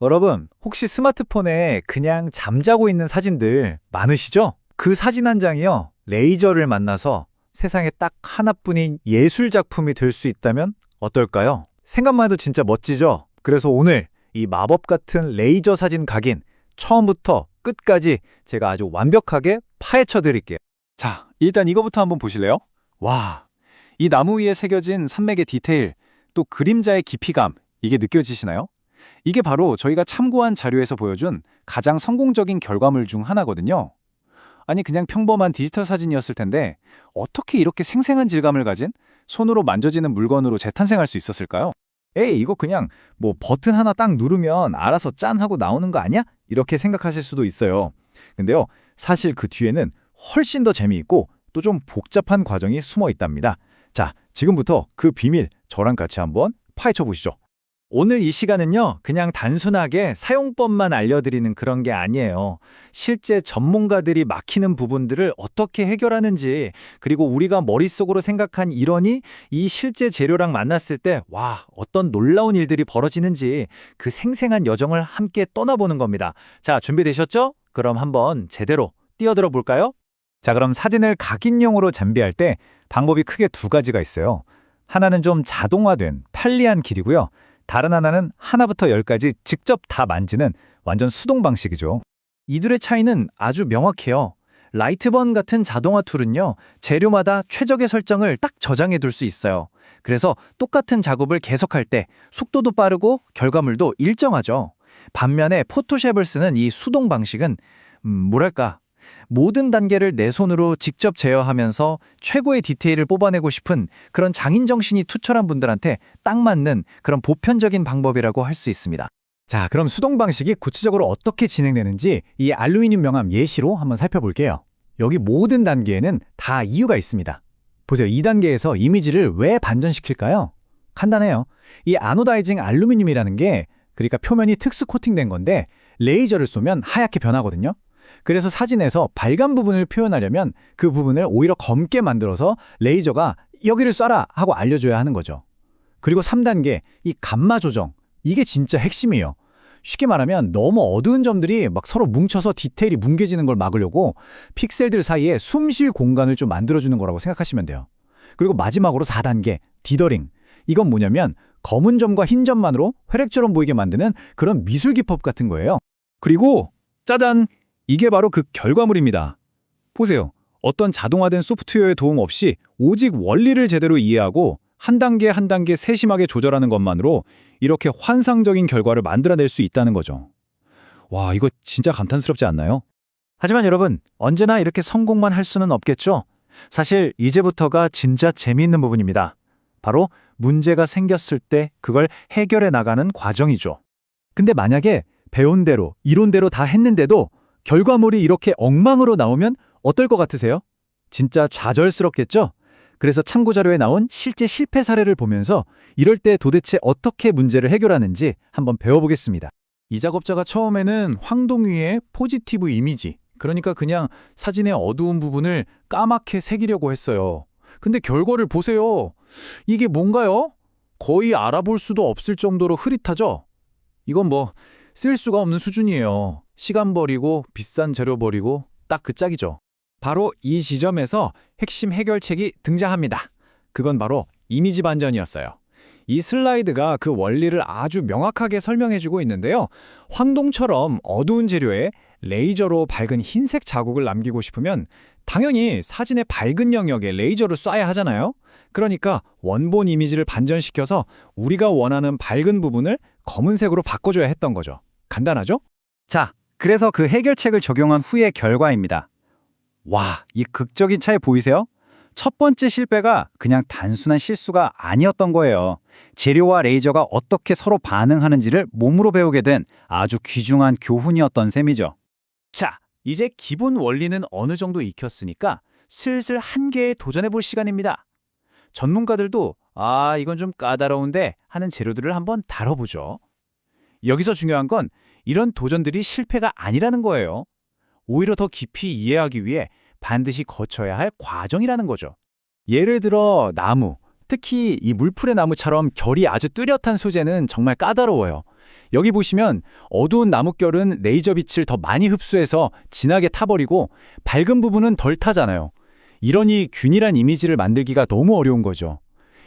여러분, 혹시 스마트폰에 그냥 잠자고 있는 사진들 많으시죠? 그 사진 한 장이요, 레이저를 만나서 세상에 딱 하나뿐인 예술 작품이 될 수 있다면 어떨까요? 생각만 해도 진짜 멋지죠? 그래서 오늘 이 마법 같은 레이저 사진 각인 처음부터 끝까지 제가 아주 완벽하게 파헤쳐 드릴게요. 자, 일단 이거부터 한번 보실래요? 와, 이 나무 위에 새겨진 산맥의 디테일, 또 그림자의 깊이감, 이게 느껴지시나요? 이게 바로 저희가 참고한 자료에서 보여준 가장 성공적인 결과물 중 하나거든요. 아니, 그냥 평범한 디지털 사진이었을 텐데 어떻게 이렇게 생생한 질감을 가진 손으로 만져지는 물건으로 재탄생할 수 있었을까요? 에이, 이거 그냥 뭐 버튼 하나 딱 누르면 알아서 짠 하고 나오는 거 아니야? 이렇게 생각하실 수도 있어요. 근데요, 사실 그 뒤에는 훨씬 더 재미있고 또 좀 복잡한 과정이 숨어 있답니다. 자, 지금부터 그 비밀 저랑 같이 한번 파헤쳐 보시죠. 오늘 이 시간은요, 그냥 단순하게 사용법만 알려드리는 그런 게 아니에요. 실제 전문가들이 막히는 부분들을 어떻게 해결하는지, 그리고 우리가 머릿속으로 생각한 이론이 이 실제 재료랑 만났을 때, 와, 어떤 놀라운 일들이 벌어지는지 그 생생한 여정을 함께 떠나보는 겁니다. 자, 준비되셨죠? 그럼 한번 제대로 뛰어들어 볼까요? 자, 그럼 사진을 각인용으로 잠비할 때 방법이 크게 두 가지가 있어요. 하나는 좀 자동화된 편리한 길이고요. 다른 하나는 하나부터 열까지 직접 다 만지는 완전 수동 방식이죠. 이둘의 차이는 아주 명확해요. 라이트번 같은 자동화 툴은요, 재료마다 최적의 설정을 딱 저장해 둘 수 있어요. 그래서 똑같은 작업을 계속할 때 속도도 빠르고 결과물도 일정하죠. 반면에 포토샵을 쓰는 이 수동 방식은 뭐랄까, 모든 단계를 내 손으로 직접 제어하면서 최고의 디테일을 뽑아내고 싶은 그런 장인 정신이 투철한 분들한테 딱 맞는 그런 보편적인 방법이라고 할 수 있습니다. 자, 그럼 수동 방식이 구체적으로 어떻게 진행되는지 이 알루미늄 명암 예시로 한번 살펴볼게요. 여기 모든 단계에는 다 이유가 있습니다. 보세요. 2단계에서 이미지를 왜 반전시킬까요? 간단해요. 이 아노다이징 알루미늄이라는 게, 그러니까 표면이 특수 코팅된 건데 레이저를 쏘면 하얗게 변하거든요. 그래서 사진에서 발간 부분을 표현하려면 그 부분을 오히려 검게 만들어서 레이저가 여기를 쏴라 하고 알려줘야 하는 거죠. 그리고 3단계, 이 감마 조정. 이게 진짜 핵심이에요. 쉽게 말하면 너무 어두운 점들이 막 서로 뭉쳐서 디테일이 뭉개지는 걸 막으려고 픽셀들 사이에 숨 쉴 공간을 좀 만들어주는 거라고 생각하시면 돼요. 그리고 마지막으로 4단계, 디더링. 이건 뭐냐면 검은 점과 흰 점만으로 회색처럼 보이게 만드는 그런 미술 기법 같은 거예요. 그리고 짜잔! 이게 바로 그 결과물입니다. 보세요. 어떤 자동화된 소프트웨어의 도움 없이 오직 원리를 제대로 이해하고 한 단계 한 단계 세심하게 조절하는 것만으로 이렇게 환상적인 결과를 만들어낼 수 있다는 거죠. 와, 이거 진짜 감탄스럽지 않나요? 하지만 여러분, 언제나 이렇게 성공만 할 수는 없겠죠? 사실 이제부터가 진짜 재미있는 부분입니다. 바로 문제가 생겼을 때 그걸 해결해 나가는 과정이죠. 근데 만약에 배운 대로, 이론대로 다 했는데도 결과물이 이렇게 엉망으로 나오면 어떨 것 같으세요? 진짜 좌절스럽겠죠? 그래서 참고자료에 나온 실제 실패 사례를 보면서 이럴 때 도대체 어떻게 문제를 해결하는지 한번 배워보겠습니다. 이 작업자가 처음에는 황동 위에 포지티브 이미지, 그러니까 그냥 사진의 어두운 부분을 까맣게 새기려고 했어요. 근데 결과를 보세요. 이게 뭔가요? 거의 알아볼 수도 없을 정도로 흐릿하죠? 이건 뭐 쓸 수가 없는 수준이에요. 시간 버리고 비싼 재료 버리고 딱 그 짝이죠. 바로 이 지점에서 핵심 해결책이 등장합니다. 그건 바로 이미지 반전이었어요. 이 슬라이드가 그 원리를 아주 명확하게 설명해주고 있는데요. 황동처럼 어두운 재료에 레이저로 밝은 흰색 자국을 남기고 싶으면 당연히 사진의 밝은 영역에 레이저를 쏴야 하잖아요. 그러니까 원본 이미지를 반전시켜서 우리가 원하는 밝은 부분을 검은색으로 바꿔줘야 했던 거죠. 간단하죠? 자, 그래서 그 해결책을 적용한 후의 결과입니다. 와, 이 극적인 차이 보이세요? 첫 번째 실패가 그냥 단순한 실수가 아니었던 거예요. 재료와 레이저가 어떻게 서로 반응하는지를 몸으로 배우게 된 아주 귀중한 교훈이었던 셈이죠. 자, 이제 기본 원리는 어느 정도 익혔으니까 슬슬 한계에 도전해볼 시간입니다. 전문가들도 이건 좀 까다로운데 하는 재료들을 한번 다뤄보죠. 여기서 중요한 건 이런 도전들이 실패가 아니라는 거예요. 오히려 더 깊이 이해하기 위해 반드시 거쳐야 할 과정이라는 거죠. 예를 들어 나무, 특히 이 물풀의 나무처럼 결이 아주 뚜렷한 소재는 정말 까다로워요. 여기 보시면 어두운 나뭇결은 레이저 빛을 더 많이 흡수해서 진하게 타버리고 밝은 부분은 덜 타잖아요. 이러니 균일한 이미지를 만들기가 너무 어려운 거죠.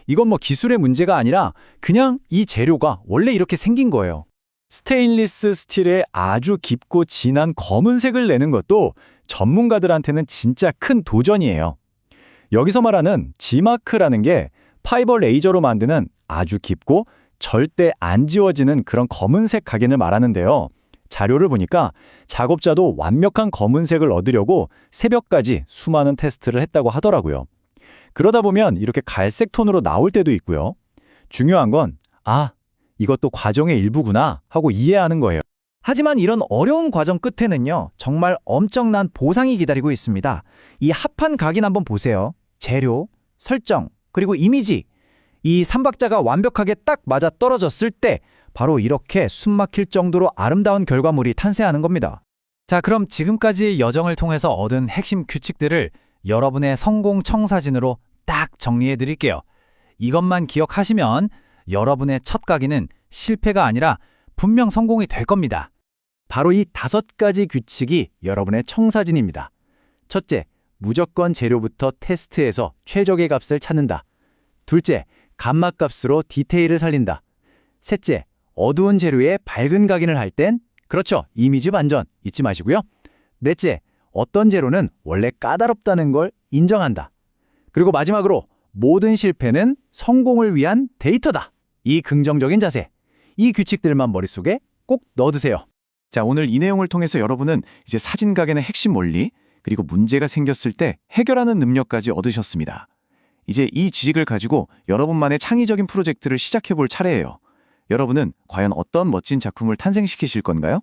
이건 뭐 기술의 문제가 아니라 그냥 이 재료가 원래 이렇게 생긴 거예요. 스테인리스 스틸에 아주 깊고 진한 검은색을 내는 것도 전문가들한테는 진짜 큰 도전이에요. 여기서 말하는 G마크라는 게 파이버 레이저로 만드는 아주 깊고 절대 안 지워지는 그런 검은색 각인을 말하는데요. 자료를 보니까 작업자도 완벽한 검은색을 얻으려고 새벽까지 수많은 테스트를 했다고 하더라고요. 그러다 보면 이렇게 갈색 톤으로 나올 때도 있고요. 중요한 건 이것도 과정의 일부구나 하고 이해하는 거예요. 하지만 이런 어려운 과정 끝에는요, 정말 엄청난 보상이 기다리고 있습니다. 이 합판 각인 한번 보세요. 재료, 설정, 그리고 이미지. 이 삼박자가 완벽하게 딱 맞아 떨어졌을 때 바로 이렇게 숨막힐 정도로 아름다운 결과물이 탄생하는 겁니다. 자, 그럼 지금까지의 여정을 통해서 얻은 핵심 규칙들을 여러분의 성공 청사진으로 딱 정리해 드릴게요. 이것만 기억하시면 여러분의 첫 각인은 실패가 아니라 분명 성공이 될 겁니다. 바로 이 5가지 규칙이 여러분의 청사진입니다. 첫째, 무조건 재료부터 테스트해서 최적의 값을 찾는다. 둘째, 감막값으로 디테일을 살린다. 셋째, 어두운 재료에 밝은 각인을 할 땐 그렇죠, 이미지 반전 잊지 마시고요. 넷째, 어떤 재료는 원래 까다롭다는 걸 인정한다. 그리고 마지막으로 모든 실패는 성공을 위한 데이터다. 이 긍정적인 자세, 이 규칙들만 머릿속에 꼭 넣어두세요. 자, 오늘 이 내용을 통해서 여러분은 이제 사진 각인의 핵심 원리, 그리고 문제가 생겼을 때 해결하는 능력까지 얻으셨습니다. 이제 이 지식을 가지고 여러분만의 창의적인 프로젝트를 시작해 볼 차례예요. 여러분은 과연 어떤 멋진 작품을 탄생시키실 건가요?